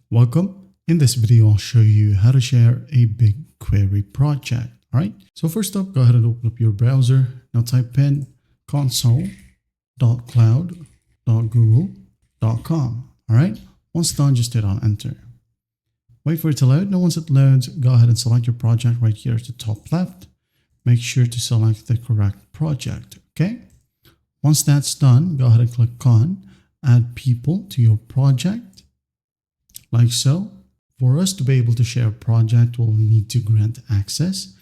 Welcome. In this video, I'll show you how to share a BigQuery project. All right. So first up, go ahead and open up your browser. Now type in console.cloud.google.com. All right. Once done, just hit on enter. Wait for it to load. Now once it loads, go ahead and select your project right here at the top left. Make sure to select the correct project. Okay. Once that's done, go ahead and click on Add People to your project. Like so. For us to be able to share a project, we'll need to grant access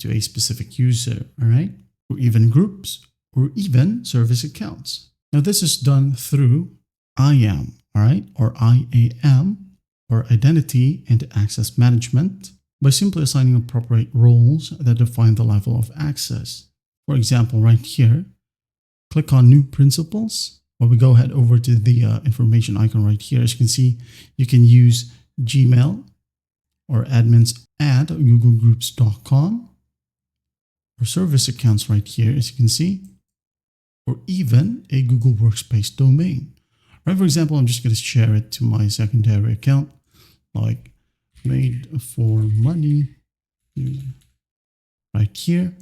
to a specific user, all right? Or even groups, or even service accounts. Now this is done through IAM, all right? Or IAM, or Identity and Access Management, by simply assigning appropriate roles that define the level of access. For example, right here, click on New Principles. Or we go ahead over to the information icon right here. As you can see, you can use Gmail or admins@googlegroups.com or service accounts right here, as you can see, or even a Google Workspace domain. Right, for example, I'm just going to share it to my secondary account, like Made for Money right here,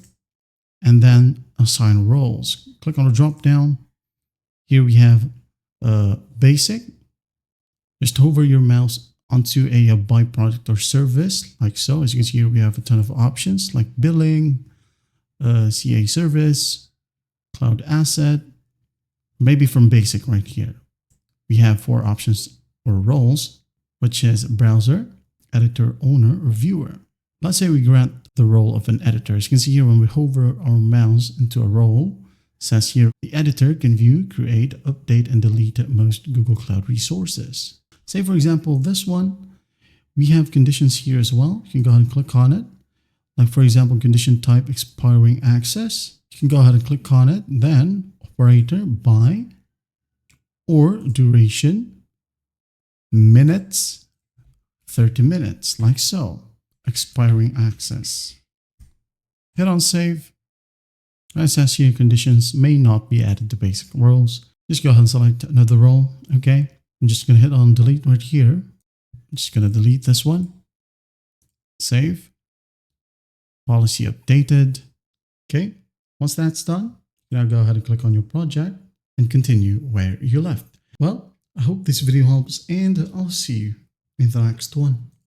and then assign roles. Click on the drop down. Here we have basic. Just hover your mouse onto a by product or service, like so. As you can see here, we have a ton of options like billing, CA service, cloud asset. Maybe from basic right here, we have 4 options or roles, which is browser, editor, owner, or viewer. Let's say we grant the role of an editor. As you can see here, when we hover our mouse into a role, says here, the editor can view, create, update, and delete most Google Cloud resources. Say, for example, this one, we have conditions here as well. You can go ahead and click on it. Like, for example, condition type expiring access. You can go ahead and click on it. Then operator by or duration, minutes, 30 minutes, like so. Expiring access. Hit on save. As I see, conditions may not be added to basic roles. Just go ahead and select another role. Okay. I'm just going to hit on delete right here. I'm just going to delete this one. Save. Policy updated. Okay. Once that's done, now go ahead and click on your project and continue where you left. Well, I hope this video helps and I'll see you in the next one.